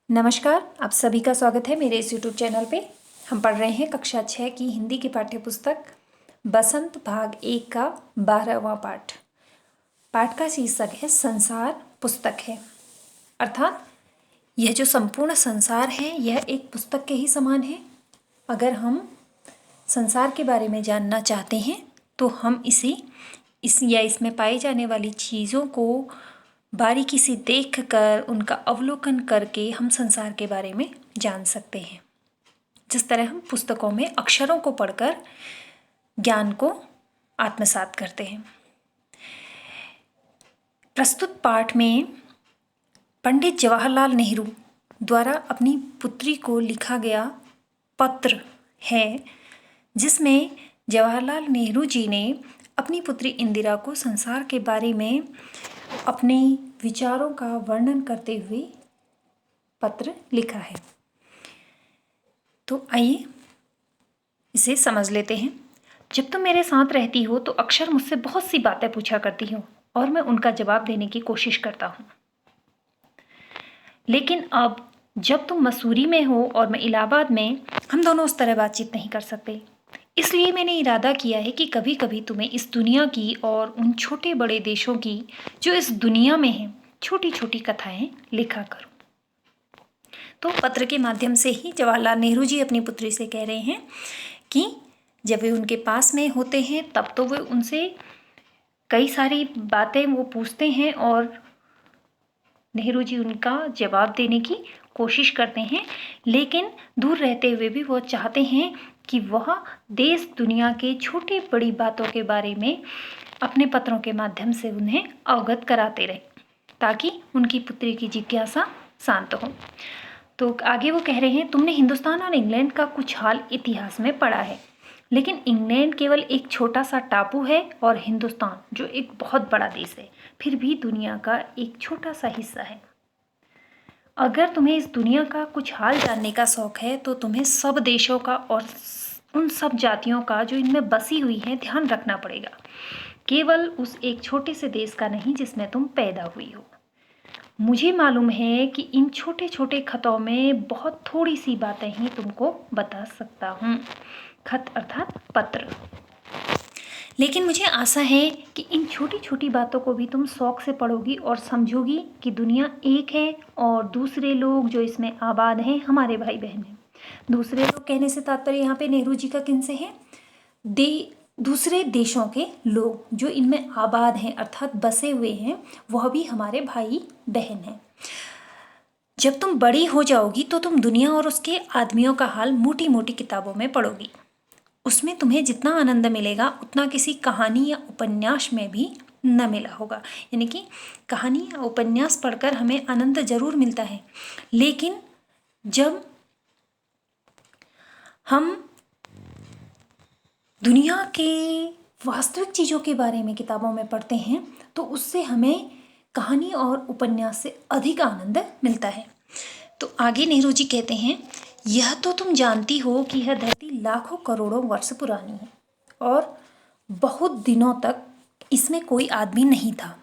नमस्कार, आप सभी का स्वागत है मेरे इस यूट्यूब चैनल पे। हम पढ़ रहे हैं कक्षा 6 की हिंदी की पाठ्य पुस्तक बसंत भाग 1 का 12वां पाठ। पाठ का शीर्षक है संसार पुस्तक है। अर्थात यह जो संपूर्ण संसार है यह एक पुस्तक के ही समान है। अगर हम संसार के बारे में जानना चाहते हैं तो हम इसमें पाई जाने वाली चीज़ों को बारीकी से देखकर उनका अवलोकन करके हम संसार के बारे में जान सकते हैं। जिस तरह हम पुस्तकों में अक्षरों को पढ़कर ज्ञान को आत्मसात करते हैं। प्रस्तुत पाठ में पंडित जवाहरलाल नेहरू द्वारा अपनी पुत्री को लिखा गया पत्र है, जिसमें जवाहरलाल नेहरू जी ने अपनी पुत्री इंदिरा को संसार के बारे में अपने विचारों का वर्णन करते हुए पत्र लिखा है। तो आइए इसे समझ लेते हैं। जब तुम मेरे साथ रहती हो तो अक्सर मुझसे बहुत सी बातें पूछा करती हो और मैं उनका जवाब देने की कोशिश करता हूँ। लेकिन अब जब तुम मसूरी में हो और मैं इलाहाबाद में, हम दोनों उस तरह बातचीत नहीं कर सकते। इसलिए मैंने इरादा किया है कि कभी कभी तुम्हें इस दुनिया की और उन छोटे बड़े देशों की जो इस दुनिया में हैं छोटी छोटी कथाएं लिखा करूं। तो पत्र के माध्यम से ही जवाहरलाल नेहरू जी अपनी पुत्री से कह रहे हैं कि जब वे उनके पास में होते हैं तब तो वे उनसे कई सारी बातें वो पूछते हैं और नेहरू जी उनका जवाब देने की कोशिश करते हैं, लेकिन दूर रहते हुए भी वो चाहते हैं कि वह देश दुनिया के छोटी बड़ी बातों के बारे में अपने पत्रों के माध्यम से उन्हें अवगत कराते रहे ताकि उनकी पुत्री की जिज्ञासा शांत हो। तो आगे वो कह रहे हैं, तुमने हिंदुस्तान और इंग्लैंड का कुछ हाल इतिहास में पढ़ा है, लेकिन इंग्लैंड केवल एक छोटा सा टापू है और हिंदुस्तान जो एक बहुत बड़ा देश है फिर भी दुनिया का एक छोटा सा हिस्सा है। अगर तुम्हें इस दुनिया का कुछ हाल जानने का शौक है तो तुम्हें सब देशों का और उन सब जातियों का जो इनमें बसी हुई है ध्यान रखना पड़ेगा, केवल उस एक छोटे से देश का नहीं जिसमें तुम पैदा हुई हो। मुझे मालूम है कि इन छोटे छोटे खतों में बहुत थोड़ी सी बातें ही तुमको बता सकता हूँ। खत अर्थात पत्र। लेकिन मुझे आशा है कि इन छोटी छोटी बातों को भी तुम शौक से पढ़ोगी और समझोगी कि दुनिया एक है और दूसरे लोग जो इसमें आबाद हैं हमारे भाई बहन हैं। दूसरे लोग कहने से तात्पर्य यहाँ पे नेहरू जी का किन से है? दूसरे देशों के लोग जो इनमें आबाद हैं अर्थात बसे हुए हैं वह भी हमारे भाई बहन हैं। जब तुम बड़ी हो जाओगी तो तुम दुनिया और उसके आदमियों का हाल मोटी मोटी किताबों में पढ़ोगी। उसमें तुम्हें जितना आनंद मिलेगा उतना किसी कहानी या उपन्यास में भी न मिला होगा। यानी कि कहानी या उपन्यास पढ़कर हमें आनंद जरूर मिलता है, लेकिन जब हम दुनिया के वास्तविक चीज़ों के बारे में किताबों में पढ़ते हैं तो उससे हमें कहानी और उपन्यास से अधिक आनंद मिलता है। तो आगे नेहरू जी कहते हैं, यह तो तुम जानती हो कि यह धरती लाखों करोड़ों वर्ष पुरानी है और बहुत दिनों तक इसमें कोई आदमी नहीं था।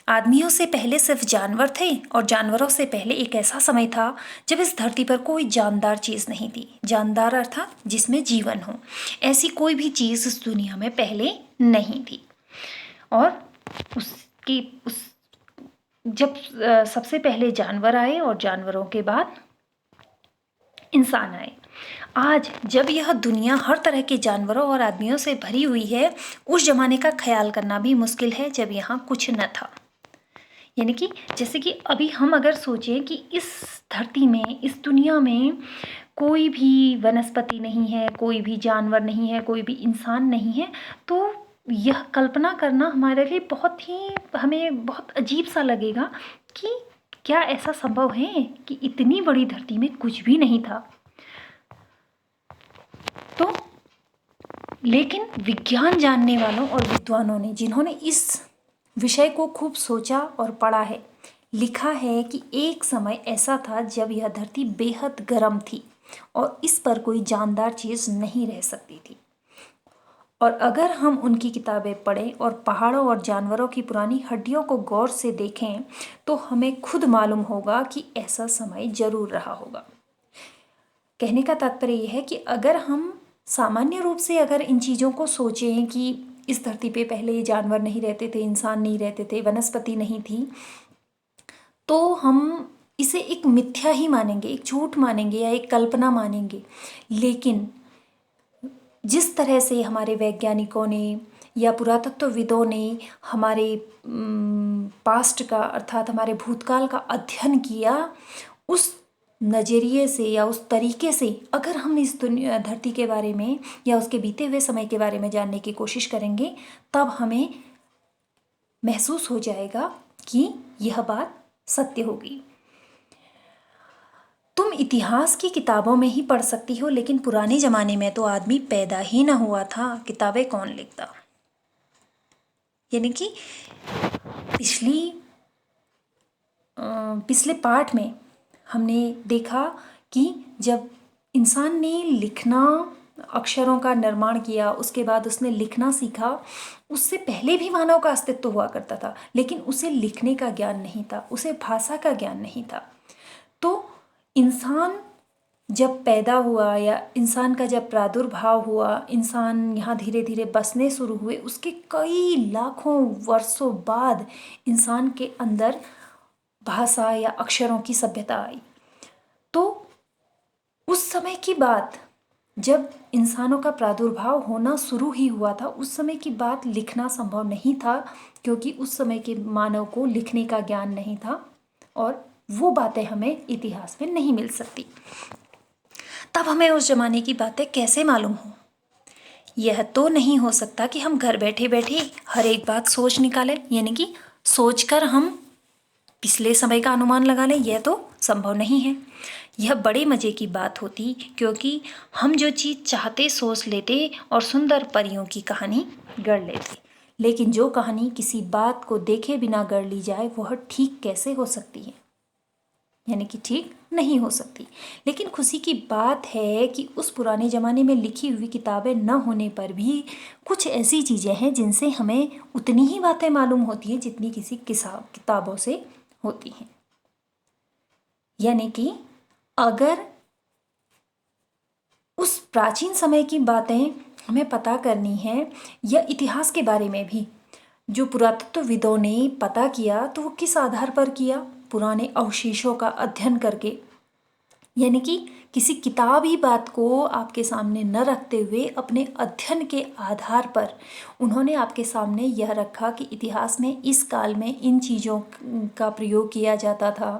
आदमियों से पहले सिर्फ जानवर थे और जानवरों से पहले एक ऐसा समय था जब इस धरती पर कोई जानदार चीज़ नहीं थी। जानदार अर्थात जिसमें जीवन हो, ऐसी कोई भी चीज़ इस दुनिया में पहले नहीं थी। और जब सबसे पहले जानवर आए और जानवरों के बाद इंसान आए। आज जब यह दुनिया हर तरह के जानवरों और आदमियों से भरी हुई है, उस जमाने का ख्याल करना भी मुश्किल है जब यहाँ कुछ न था। यानी कि जैसे कि अभी हम अगर सोचें कि इस धरती में, इस दुनिया में कोई भी वनस्पति नहीं है, कोई भी जानवर नहीं है, कोई भी इंसान नहीं है, तो यह कल्पना करना हमारे लिए हमें बहुत अजीब सा लगेगा कि क्या ऐसा संभव है कि इतनी बड़ी धरती में कुछ भी नहीं था। तो लेकिन विज्ञान जानने वालों और विद्वानों ने, जिन्होंने इस विषय को खूब सोचा और पढ़ा है, लिखा है कि एक समय ऐसा था जब यह धरती बेहद गर्म थी और इस पर कोई जानदार चीज़ नहीं रह सकती थी। और अगर हम उनकी किताबें पढ़ें और पहाड़ों और जानवरों की पुरानी हड्डियों को गौर से देखें तो हमें खुद मालूम होगा कि ऐसा समय जरूर रहा होगा। कहने का तात्पर्य यह है कि अगर हम सामान्य रूप से अगर इन चीज़ों को सोचें कि इस धरती पे पहले ये जानवर नहीं रहते थे, इंसान नहीं रहते थे, वनस्पति नहीं थी, तो हम इसे एक मिथ्या ही मानेंगे, एक झूठ मानेंगे या एक कल्पना मानेंगे। लेकिन जिस तरह से हमारे वैज्ञानिकों ने या पुरातत्वविदों ने हमारे पास्ट का अर्थात हमारे भूतकाल का अध्ययन किया, उस नज़रिए से या उस तरीके से अगर हम इस दुनिया धरती के बारे में या उसके बीते हुए समय के बारे में जानने की कोशिश करेंगे, तब हमें महसूस हो जाएगा कि यह बात सत्य होगी। तुम इतिहास की किताबों में ही पढ़ सकती हो, लेकिन पुराने ज़माने में तो आदमी पैदा ही ना हुआ था, किताबें कौन लिखता। यानी कि पिछले पाठ में हमने देखा कि जब इंसान ने लिखना, अक्षरों का निर्माण किया, उसके बाद उसने लिखना सीखा, उससे पहले भी मानव का अस्तित्व हुआ करता था, लेकिन उसे लिखने का ज्ञान नहीं था, उसे भाषा का ज्ञान नहीं था। तो इंसान जब पैदा हुआ या इंसान का जब प्रादुर्भाव हुआ, इंसान यहाँ धीरे धीरे बसने शुरू हुए, उसके कई लाखों वर्षों बाद इंसान के अंदर भाषा या अक्षरों की सभ्यता आई। तो उस समय की बात, जब इंसानों का प्रादुर्भाव होना शुरू ही हुआ था, उस समय की बात लिखना संभव नहीं था, क्योंकि उस समय के मानव को लिखने का ज्ञान नहीं था और वो बातें हमें इतिहास में नहीं मिल सकती। तब हमें उस जमाने की बातें कैसे मालूम हो? यह तो नहीं हो सकता कि हम घर बैठे बैठे हर एक बात सोच निकालें, यानी कि सोचकर हम पिछले समय का अनुमान लगा लें। यह तो संभव नहीं है। यह बड़े मज़े की बात होती, क्योंकि हम जो चीज़ चाहते सोच लेते और सुंदर परियों की कहानी गढ़ लेते। लेकिन जो कहानी किसी बात को देखे बिना गढ़ ली जाए, वह ठीक कैसे हो सकती है? यानी कि ठीक नहीं हो सकती। लेकिन खुशी की बात है कि उस पुराने ज़माने में लिखी हुई किताबें न होने पर भी कुछ ऐसी चीज़ें हैं जिनसे हमें उतनी ही बातें मालूम होती हैं जितनी किसी किताबों से होती हैं। यानी कि अगर उस प्राचीन समय की बातें हमें पता करनी है या इतिहास के बारे में भी जो पुरातत्वविदों ने पता किया, तो वो किस आधार पर किया? पुराने अवशेषों का अध्ययन करके। यानी कि किसी किताबी बात को आपके सामने न रखते हुए अपने अध्ययन के आधार पर उन्होंने आपके सामने यह रखा कि इतिहास में इस काल में इन चीज़ों का प्रयोग किया जाता था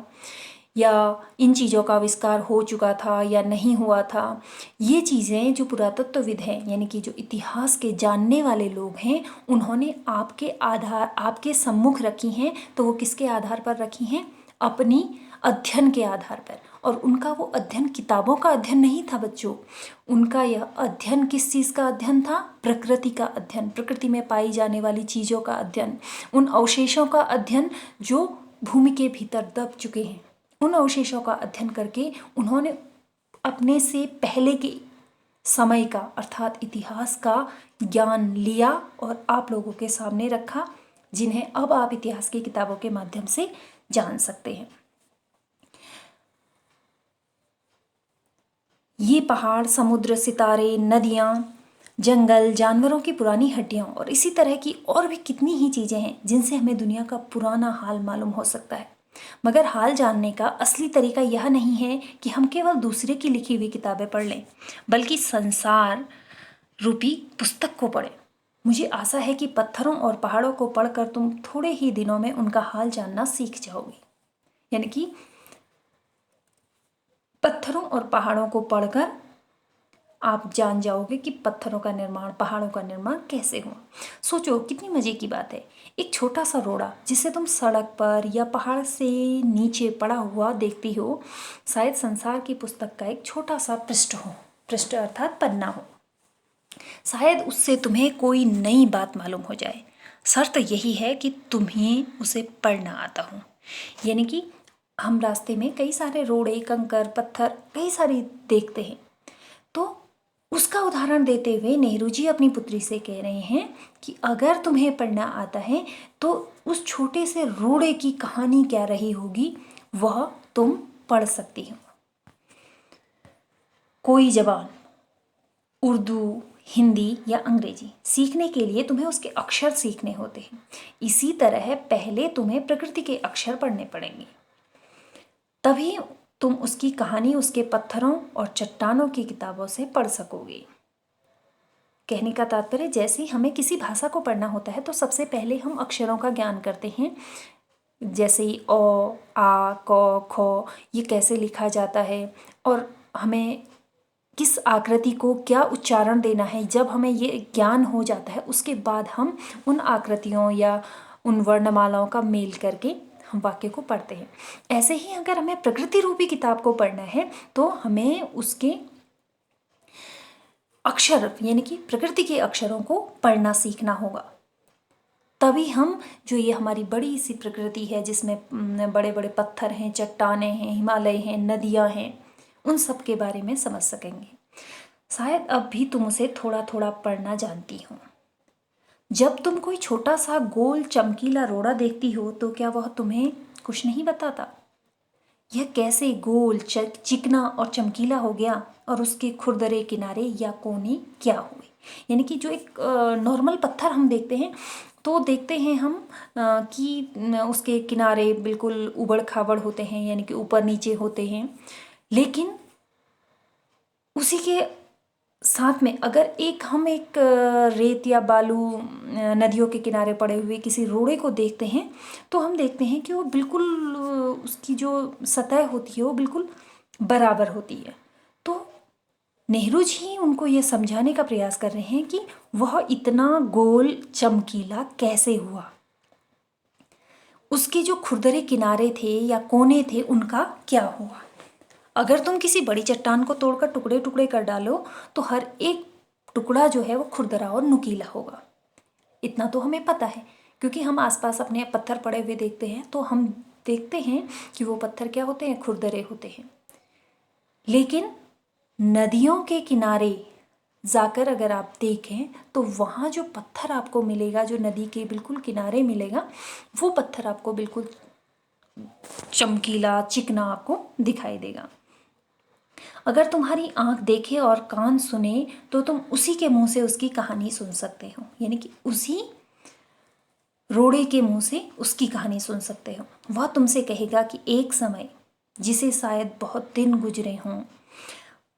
या इन चीज़ों का आविष्कार हो चुका था या नहीं हुआ था। ये चीज़ें जो पुरातत्वविद हैं, यानी कि जो इतिहास के जानने वाले लोग हैं, उन्होंने आपके सम्मुख रखी हैं। तो वो किसके आधार पर रखी हैं? अपनी अध्ययन के आधार पर। और उनका वो अध्ययन किताबों का अध्ययन नहीं था बच्चों। उनका यह अध्ययन किस चीज़ का अध्ययन था? प्रकृति का अध्ययन, प्रकृति में पाई जाने वाली चीज़ों का अध्ययन, उन अवशेषों का अध्ययन जो भूमि के भीतर दब चुके हैं। उन अवशेषों का अध्ययन करके उन्होंने अपने से पहले के समय का अर्थात इतिहास का ज्ञान लिया और आप लोगों के सामने रखा, जिन्हें अब आप इतिहास की किताबों के माध्यम से जान सकते हैं। ये पहाड़, समुद्र, सितारे, नदियाँ, जंगल, जानवरों की पुरानी हड्डियाँ और इसी तरह की और भी कितनी ही चीज़ें हैं जिनसे हमें दुनिया का पुराना हाल मालूम हो सकता है। मगर हाल जानने का असली तरीका यह नहीं है कि हम केवल दूसरे की लिखी हुई किताबें पढ़ लें, बल्कि संसार रूपी पुस्तक को पढ़ें। मुझे आशा है कि पत्थरों और पहाड़ों को पढ़कर तुम थोड़े ही दिनों में उनका हाल जानना सीख जाओगे। यानी कि पत्थरों और पहाड़ों को पढ़कर आप जान जाओगे कि पत्थरों का निर्माण, पहाड़ों का निर्माण कैसे हुआ। सोचो कितनी मज़े की बात है। एक छोटा सा रोड़ा जिसे तुम सड़क पर या पहाड़ से नीचे पड़ा हुआ देखती हो, शायद संसार की पुस्तक का एक छोटा सा पृष्ठ हो, पृष्ठ अर्थात पन्ना हो। शायद उससे तुम्हें कोई नई बात मालूम हो जाए। शर्त यही है कि तुम्हें उसे पढ़ना आता हो। यानी कि हम रास्ते में कई सारे रोड़े, कंकर, पत्थर कई सारे देखते हैं, तो उसका उदाहरण देते हुए नेहरू जी अपनी पुत्री से कह रहे हैं कि अगर तुम्हें पढ़ना आता है तो उस छोटे से रोड़े की कहानी क्या रही होगी वह तुम पढ़ सकती हो। कोई जबान, उर्दू, हिंदी या अंग्रेजी सीखने के लिए तुम्हें उसके अक्षर सीखने होते हैं। इसी तरह पहले तुम्हें प्रकृति के अक्षर पढ़ने पड़ेंगे, तभी तुम उसकी कहानी उसके पत्थरों और चट्टानों की किताबों से पढ़ सकोगे। कहने का तात्पर्य, जैसे हमें किसी भाषा को पढ़ना होता है तो सबसे पहले हम अक्षरों का ज्ञान करते हैं, जैसे ओ, आ, क, ख, ये कैसे लिखा जाता है और हमें किस आकृति को क्या उच्चारण देना है। जब हमें ये ज्ञान हो जाता है उसके बाद हम उन आकृतियों या उन वर्णमालाओं का मेल करके हम वाक्य को पढ़ते हैं। ऐसे ही अगर हमें प्रकृति रूपी किताब को पढ़ना है तो हमें उसके अक्षर यानी कि प्रकृति के अक्षरों को पढ़ना सीखना होगा। तभी हम जो ये हमारी बड़ी सी प्रकृति है जिसमें बड़े बड़े पत्थर हैं, चट्टानें हैं, हिमालय हैं, नदियाँ हैं, उन सब के बारे में समझ सकेंगे। शायद अब भी तुम उसे थोड़ा थोड़ा पढ़ना जानती हो। जब तुम कोई छोटा सा गोल चमकीला रोड़ा देखती हो तो क्या वह तुम्हें कुछ नहीं बताता? यह कैसे गोल चिकना और चमकीला हो गया और उसके खुरदरे किनारे या कोने क्या हुए? यानी कि जो एक नॉर्मल पत्थर हम देखते हैं तो देखते हैं हम कि उसके किनारे बिल्कुल उबड़ खाबड़ होते हैं, यानी कि ऊपर नीचे होते हैं। लेकिन उसी के साथ में अगर हम एक रेत या बालू नदियों के किनारे पड़े हुए किसी रोड़े को देखते हैं तो हम देखते हैं कि वो बिल्कुल उसकी जो सतह होती है वो बिल्कुल बराबर होती है। तो नेहरू जी उनको ये समझाने का प्रयास कर रहे हैं कि वह इतना गोल चमकीला कैसे हुआ, उसके जो खुरदरे किनारे थे या कोने थे उनका क्या हुआ। अगर तुम किसी बड़ी चट्टान को तोड़कर टुकड़े टुकड़े कर डालो तो हर एक टुकड़ा जो है वो खुरदरा और नुकीला होगा। इतना तो हमें पता है क्योंकि हम आसपास अपने पत्थर पड़े हुए देखते हैं तो हम देखते हैं कि वो पत्थर क्या होते हैं, खुरदरे होते हैं। लेकिन नदियों के किनारे जाकर अगर आप देखें तो वहाँ जो पत्थर आपको मिलेगा, जो नदी के बिल्कुल किनारे मिलेगा, वो पत्थर आपको बिल्कुल चमकीला चिकना आपको दिखाई देगा। अगर तुम्हारी आंख देखे और कान सुने तो तुम उसी के मुंह से उसकी कहानी सुन सकते हो, यानी कि उसी रोड़े के मुंह से उसकी कहानी सुन सकते हो। वह तुमसे कहेगा कि एक समय जिसे शायद बहुत दिन गुजरे हों,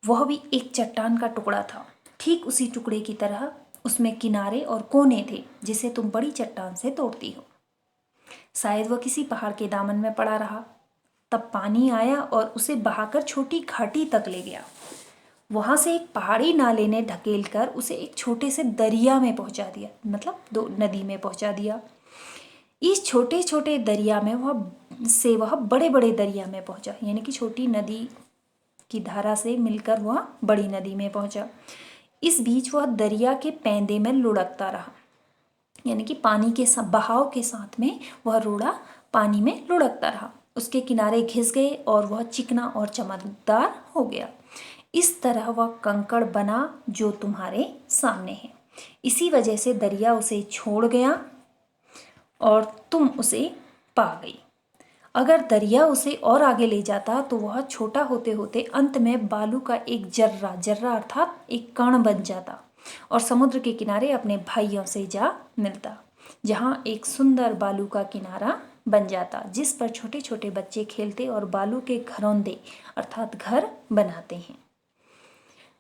वह भी एक चट्टान का टुकड़ा था। ठीक उसी टुकड़े की तरह उसमें किनारे और कोने थे जिसे तुम बड़ी चट्टान से तोड़ती हो। शायद वह किसी पहाड़ के दामन में पड़ा रहा, तब पानी आया और उसे बहाकर छोटी घाटी तक ले गया। वहां से एक पहाड़ी नाले ने ढकेल कर उसे एक छोटे से दरिया में पहुंचा दिया, मतलब दो नदी में पहुंचा दिया। इस छोटे छोटे दरिया में वह बड़े बड़े दरिया में पहुंचा, यानी कि छोटी नदी की धारा से मिलकर वह बड़ी नदी में पहुंचा। इस बीच वह दरिया के पैंदे में लुढ़कता रहा, यानी कि पानी के बहाव के साथ में वह रोड़ा पानी में लुढ़कता रहा। उसके किनारे घिस गए और वह चिकना और चमकदार हो गया। इस तरह वह कंकड़ बना जो तुम्हारे सामने है। इसी वजह से दरिया उसे छोड़ गया और तुम उसे पा गई। अगर दरिया उसे और आगे ले जाता तो वह छोटा होते होते अंत में बालू का एक जर्रा अर्थात एक कण बन जाता और समुद्र के किनारे अपने भाइयों से जा मिलता, जहाँ एक सुंदर बालू का किनारा बन जाता जिस पर छोटे छोटे बच्चे खेलते और बालू के घरौंदे अर्थात घर बनाते हैं।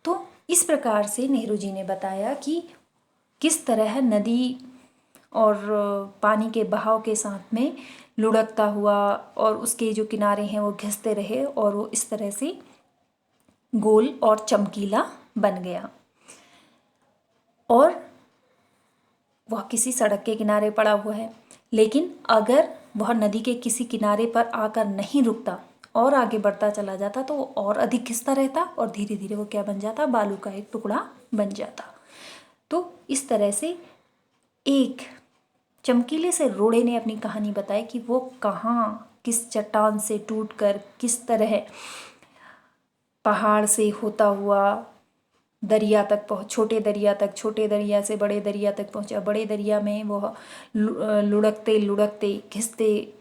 तो इस प्रकार से नेहरू जी ने बताया कि किस तरह नदी और पानी के बहाव के साथ में लुढ़कता हुआ और उसके जो किनारे हैं वो घिसते रहे और वो इस तरह से गोल और चमकीला बन गया। और वह किसी सड़क के किनारे पड़ा हुआ है, लेकिन अगर वह नदी के किसी किनारे पर आकर नहीं रुकता और आगे बढ़ता चला जाता तो वो और अधिक घिसता रहता और धीरे धीरे वो क्या बन जाता, बालू का एक टुकड़ा बन जाता। तो इस तरह से एक चमकीले से रोड़े ने अपनी कहानी बताई कि वो कहाँ किस चट्टान से टूटकर किस तरह पहाड़ से होता हुआ दरिया तक छोटे दरिया तक, छोटे दरिया से बड़े दरिया तक पहुंचा, बड़े दरिया में वह लुढ़कते लुढ़कते घिसते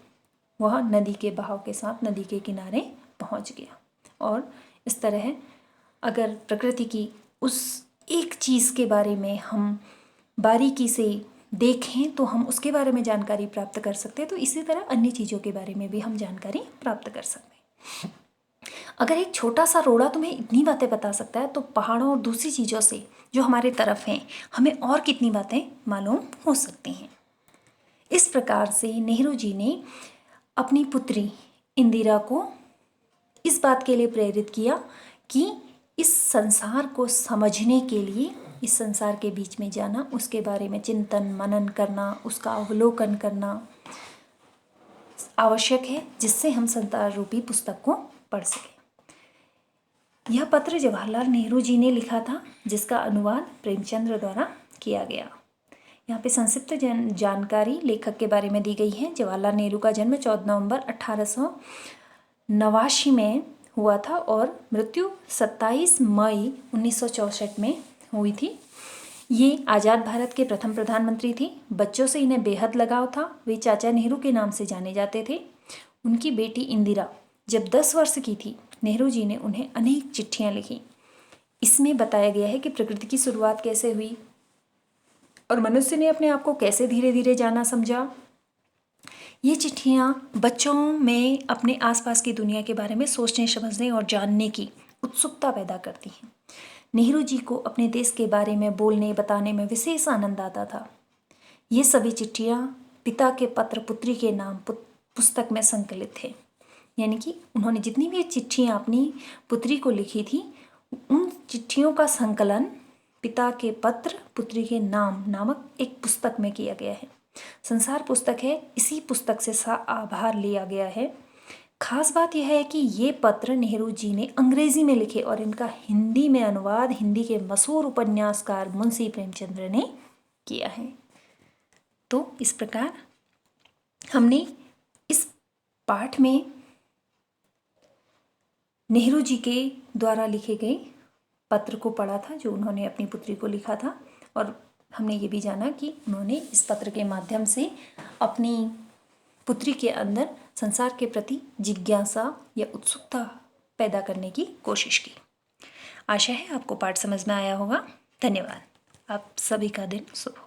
वह नदी के बहाव के साथ नदी के किनारे पहुंच गया। और इस तरह अगर प्रकृति की उस एक चीज़ के बारे में हम बारीकी से देखें तो हम उसके बारे में जानकारी प्राप्त कर सकते हैं, तो इसी तरह अन्य चीज़ों के बारे में भी हम जानकारी प्राप्त कर सकते हैं। अगर एक छोटा सा रोड़ा तुम्हें इतनी बातें बता सकता है, तो पहाड़ों और दूसरी चीज़ों से जो हमारे तरफ हैं हमें और कितनी बातें मालूम हो सकती हैं। इस प्रकार से नेहरू जी ने अपनी पुत्री इंदिरा को इस बात के लिए प्रेरित किया कि इस संसार को समझने के लिए, इस संसार के बीच में जाना, उसके बारे में चिंतन मनन करना, उसका अवलोकन करना आवश्यक है, जिससे हम संसार रूपी पुस्तक को पढ़ सकें। यह पत्र जवाहरलाल नेहरू जी ने लिखा था, जिसका अनुवाद प्रेमचंद्र द्वारा किया गया। यहाँ पे संक्षिप्त जानकारी लेखक के बारे में दी गई है। जवाहरलाल नेहरू का जन्म 14 नवंबर 1889 में हुआ था और मृत्यु 27 मई 1964 में हुई थी। ये आज़ाद भारत के प्रथम प्रधानमंत्री थे। बच्चों से इन्हें बेहद लगाव था। वे चाचा नेहरू के नाम से जाने जाते थे। उनकी बेटी इंदिरा जब 10 वर्ष की थी, नेहरू जी ने उन्हें अनेक चिट्ठियाँ लिखी। इसमें बताया गया है कि प्रकृति की शुरुआत कैसे हुई और मनुष्य ने अपने आप को कैसे धीरे धीरे जाना समझा। ये चिट्ठियाँ बच्चों में अपने आसपास की दुनिया के बारे में सोचने, समझने और जानने की उत्सुकता पैदा करती हैं। नेहरू जी को अपने देश के बारे में बोलने बताने में विशेष आनंद आता था। ये सभी चिट्ठियाँ पिता के पत्र पुत्री के नाम पुस्तक में संकलित थे। यानी कि उन्होंने जितनी भी चिट्ठियाँ अपनी पुत्री को लिखी थी, उन चिट्ठियों का संकलन पिता के पत्र पुत्री के नाम नामक एक पुस्तक में किया गया है। संसार पुस्तक है, इसी पुस्तक से आभार लिया गया है। खास बात यह है कि ये पत्र नेहरू जी ने अंग्रेजी में लिखे और इनका हिंदी में अनुवाद हिंदी के मशहूर उपन्यासकार मुंशी प्रेमचंद्र ने किया है। तो इस प्रकार हमने इस पाठ में नेहरू जी के द्वारा लिखे गए पत्र को पढ़ा था, जो उन्होंने अपनी पुत्री को लिखा था, और हमने ये भी जाना कि उन्होंने इस पत्र के माध्यम से अपनी पुत्री के अंदर संसार के प्रति जिज्ञासा या उत्सुकता पैदा करने की कोशिश की। आशा है आपको पाठ समझ में आया होगा। धन्यवाद। आप सभी का दिन शुभ हो।